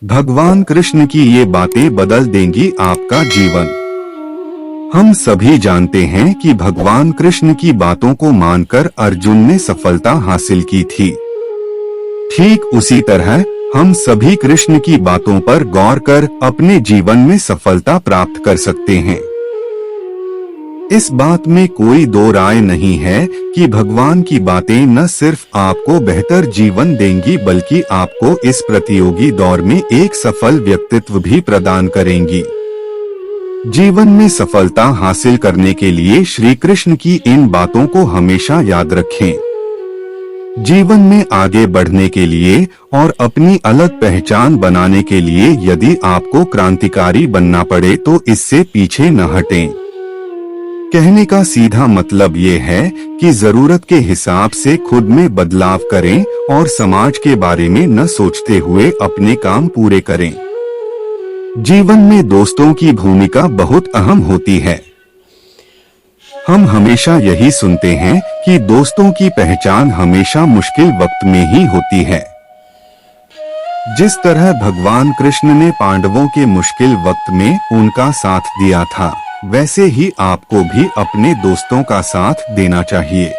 भगवान कृष्ण की ये बातें बदल देंगी आपका जीवन। हम सभी जानते हैं कि भगवान कृष्ण की बातों को मानकर अर्जुन ने सफलता हासिल की थी। ठीक उसी तरह हम सभी कृष्ण की बातों पर गौर कर अपने जीवन में सफलता प्राप्त कर सकते हैं। इस बात में कोई दो राय नहीं है कि भगवान की बातें न सिर्फ आपको बेहतर जीवन देंगी बल्कि आपको इस प्रतियोगी दौर में एक सफल व्यक्तित्व भी प्रदान करेंगी। जीवन में सफलता हासिल करने के लिए श्री कृष्ण की इन बातों को हमेशा याद रखें। जीवन में आगे बढ़ने के लिए और अपनी अलग पहचान बनाने के लिए यदि आपको क्रांतिकारी बनना पड़े तो इससे पीछे न हटें। कहने का सीधा मतलब ये है कि जरूरत के हिसाब से खुद में बदलाव करें और समाज के बारे में न सोचते हुए अपने काम पूरे करें। जीवन में दोस्तों की भूमिका बहुत अहम होती है। हम हमेशा यही सुनते हैं कि दोस्तों की पहचान हमेशा मुश्किल वक्त में ही होती है। जिस तरह भगवान कृष्ण ने पांडवों के मुश्किल वक्त में उनका साथ दिया था, वैसे ही आपको भी अपने दोस्तों का साथ देना चाहिए।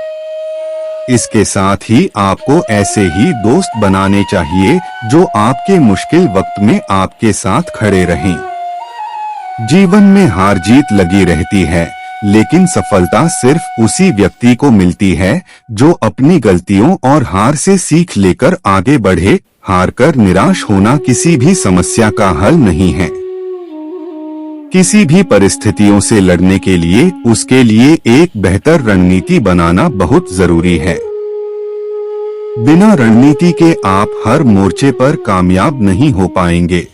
इसके साथ ही आपको ऐसे ही दोस्त बनाने चाहिए जो आपके मुश्किल वक्त में आपके साथ खड़े रहें। जीवन में हार जीत लगी रहती है, लेकिन सफलता सिर्फ उसी व्यक्ति को मिलती है जो अपनी गलतियों और हार से सीख लेकर आगे बढ़े। हार कर निराश होना किसी भी समस्या का हल नहीं है। किसी भी परिस्थितियों से लड़ने के लिए उसके लिए एक बेहतर रणनीति बनाना बहुत जरूरी है। बिना रणनीति के आप हर मोर्चे पर कामयाब नहीं हो पाएंगे।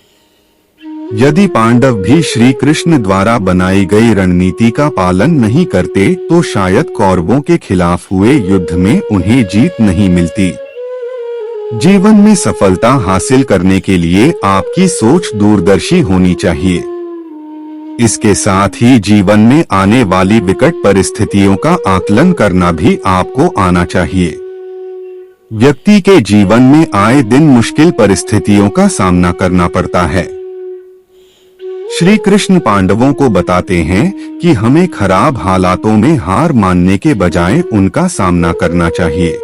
यदि पांडव भी श्री कृष्ण द्वारा बनाई गई रणनीति का पालन नहीं करते तो शायद कौरवों के खिलाफ हुए युद्ध में उन्हें जीत नहीं मिलती। जीवन में सफलता हासिल करने के लिए आपकी सोच दूरदर्शी होनी चाहिए। इसके साथ ही जीवन में आने वाली विकट परिस्थितियों का आकलन करना भी आपको आना चाहिए। व्यक्ति के जीवन में आए दिन मुश्किल परिस्थितियों का सामना करना पड़ता है। श्री कृष्ण पांडवों को बताते हैं कि हमें खराब हालातों में हार मानने के बजाय उनका सामना करना चाहिए,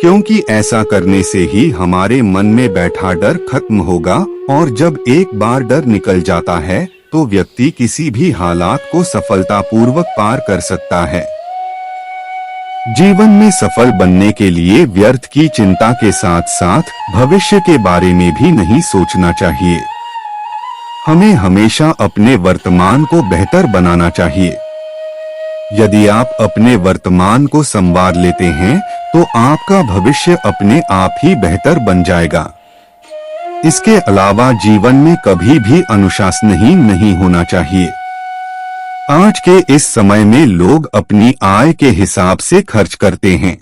क्योंकि ऐसा करने से ही हमारे मन में बैठा डर खत्म होगा और जब एक बार डर निकल जाता है तो व्यक्ति किसी भी हालात को सफलतापूर्वक पार कर सकता है। जीवन में सफल बनने के लिए व्यर्थ की चिंता के साथ साथ भविष्य के बारे में भी नहीं सोचना चाहिए। हमें हमेशा अपने वर्तमान को बेहतर बनाना चाहिए। यदि आप अपने वर्तमान को संवार लेते हैं तो आपका भविष्य अपने आप ही बेहतर बन जाएगा। इसके अलावा जीवन में कभी भी अनुशासनहीन नहीं होना चाहिए। आज के इस समय में लोग अपनी आय के हिसाब से खर्च करते हैं,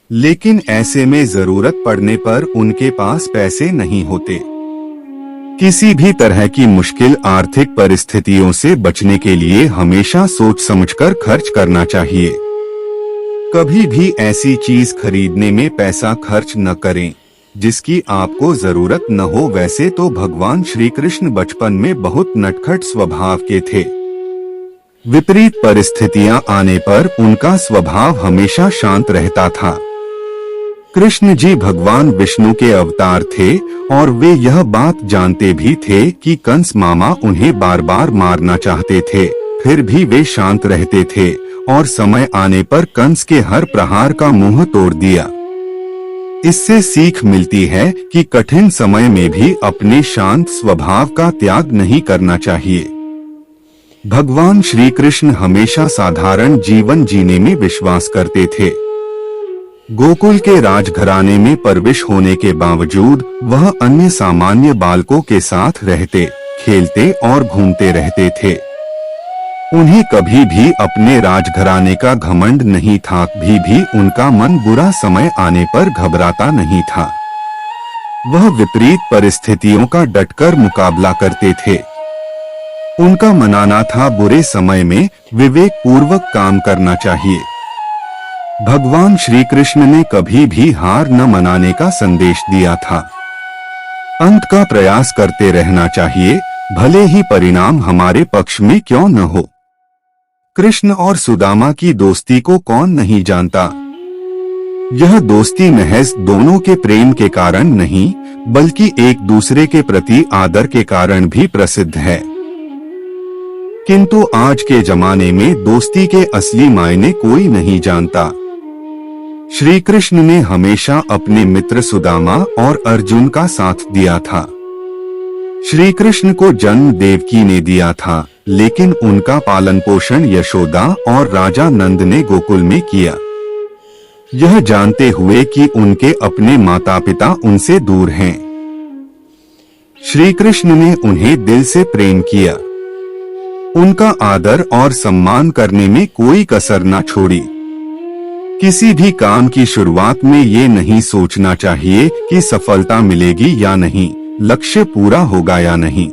लेकिन ऐसे में जरूरत पड़ने पर उनके पास पैसे नहीं होते। किसी भी तरह की मुश्किल आर्थिक परिस्थितियों से बचने के लिए हमेशा सोच समझकर खर्च करना चाहिए। कभी भी ऐसी चीज खरीदने में पैसा खर्च न करें जिसकी आपको जरूरत न हो। वैसे तो भगवान श्री कृष्ण बचपन में बहुत नटखट स्वभाव के थे। विपरीत परिस्थितियां आने पर उनका स्वभाव हमेशा शांत रहता था। कृष्ण जी भगवान विष्णु के अवतार थे और वे यह बात जानते भी थे कि कंस मामा उन्हें बार बार मारना चाहते थे, फिर भी वे शांत रहते थे और समय आने पर कंस के हर प्रहार का मुंह तोड़ दिया। इससे सीख मिलती है कि कठिन समय में भी अपने शांत स्वभाव का त्याग नहीं करना चाहिए। भगवान श्री कृष्ण हमेशा साधारण जीवन जीने में विश्वास करते थे। गोकुल के राजघराने में परविश होने के बावजूद वह अन्य सामान्य बालकों के साथ रहते, खेलते और घूमते रहते थे। उन्हें कभी भी अपने राजघराने का घमंड नहीं था, भी उनका मन बुरा समय आने पर घबराता नहीं था। वह विपरीत परिस्थितियों का डटकर मुकाबला करते थे। उनका मनाना था बुरे समय में विवेक पूर्वक काम करना चाहिए। भगवान श्री कृष्ण ने कभी भी हार न मनाने का संदेश दिया था। अंत का प्रयास करते रहना चाहिए, भले ही परिणाम हमारे पक्ष में क्यों न हो। कृष्ण और सुदामा की दोस्ती को कौन नहीं जानता। यह दोस्ती महज दोनों के प्रेम के कारण नहीं, बल्कि एक दूसरे के प्रति आदर के कारण भी प्रसिद्ध है। किंतु आज के जमाने में दोस्ती के असली मायने कोई नहीं जानता। श्री कृष्ण ने हमेशा अपने मित्र सुदामा और अर्जुन का साथ दिया था। श्री कृष्ण को जन्म देवकी ने दिया था, लेकिन उनका पालन पोषण यशोदा और राजा नंद ने गोकुल में किया, यह जानते हुए कि उनके अपने माता पिता उनसे दूर हैं। श्री कृष्ण ने उन्हें दिल से प्रेम किया, उनका आदर और सम्मान करने में कोई कसर न छोड़ी। किसी भी काम की शुरुआत में ये नहीं सोचना चाहिए कि सफलता मिलेगी या नहीं, लक्ष्य पूरा होगा या नहीं,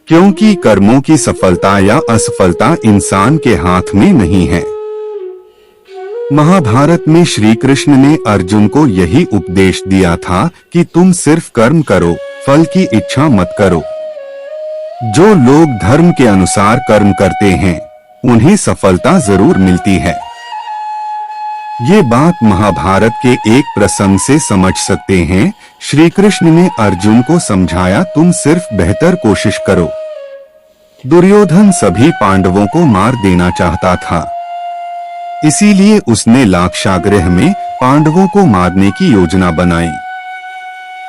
क्योंकि कर्मों की सफलता या असफलता इंसान के हाथ में नहीं है। महाभारत में श्री कृष्ण ने अर्जुन को यही उपदेश दिया था कि तुम सिर्फ कर्म करो, फल की इच्छा मत करो। जो लोग धर्म के अनुसार कर्म करते हैं, उन्हें सफलता जरूर मिलती है। ये बात महाभारत के एक प्रसंग से समझ सकते हैं। श्री कृष्ण ने अर्जुन को समझाया, तुम सिर्फ बेहतर कोशिश करो। दुर्योधन सभी पांडवों को मार देना चाहता था, इसीलिए उसने लाक्षागृह में पांडवों को मारने की योजना बनाई।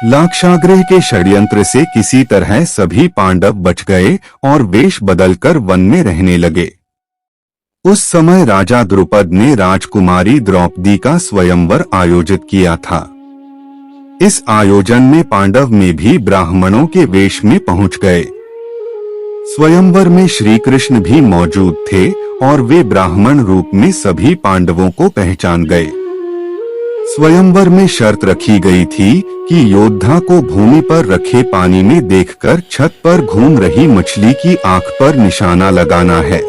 लाक्षागृह के षड्यंत्र से किसी तरह सभी पांडव बच गए और वेश बदलकर वन में रहने लगे। उस समय राजा द्रुपद ने राजकुमारी द्रौपदी का स्वयंवर आयोजित किया था। इस आयोजन में पांडव में भी ब्राह्मणों के वेश में पहुंच गए। स्वयंवर में श्री कृष्ण भी मौजूद थे और वे ब्राह्मण रूप में सभी पांडवों को पहचान गए। स्वयंवर में शर्त रखी गई थी कि योद्धा को भूमि पर रखे पानी में देखकर छत पर घूम रही मछली की आंख पर निशाना लगाना है।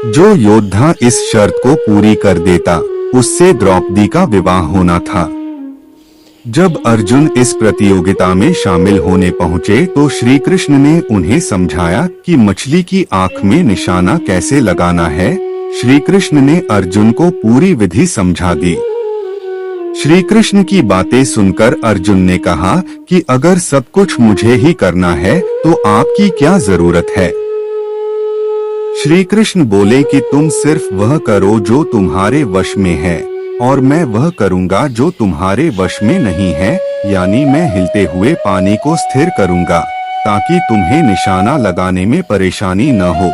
जो योद्धा इस शर्त को पूरी कर देता, उससे द्रौपदी का विवाह होना था। जब अर्जुन इस प्रतियोगिता में शामिल होने पहुंचे तो श्री कृष्ण ने उन्हें समझाया कि मछली की आंख में निशाना कैसे लगाना है। श्री कृष्ण ने अर्जुन को पूरी विधि समझा दी। श्री कृष्ण की बातें सुनकर अर्जुन ने कहा कि अगर सब कुछ मुझे ही करना है तो आपकी क्या जरूरत है। श्री कृष्ण बोले कि तुम सिर्फ वह करो जो तुम्हारे वश में है, और मैं वह करूंगा जो तुम्हारे वश में नहीं है, यानी मैं हिलते हुए पानी को स्थिर करूंगा ताकि तुम्हें निशाना लगाने में परेशानी न हो।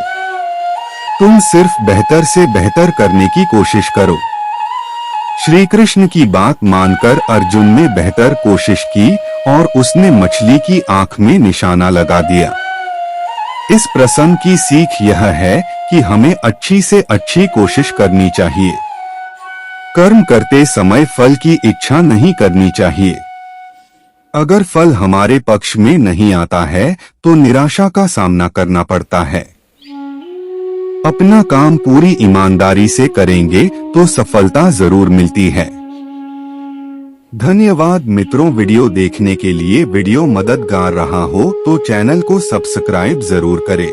तुम सिर्फ बेहतर से बेहतर करने की कोशिश करो। श्री कृष्ण की बात मानकर अर्जुन ने बेहतर कोशिश की और उसने मछली की आंख में निशाना लगा दिया। इस प्रसंग की सीख यह है कि हमें अच्छी से अच्छी कोशिश करनी चाहिए। कर्म करते समय फल की इच्छा नहीं करनी चाहिए। अगर फल हमारे पक्ष में नहीं आता है तो निराशा का सामना करना पड़ता है। अपना काम पूरी ईमानदारी से करेंगे तो सफलता जरूर मिलती है। धन्यवाद मित्रों, वीडियो देखने के लिए। वीडियो मददगार रहा हो तो चैनल को सब्सक्राइब जरूर करें।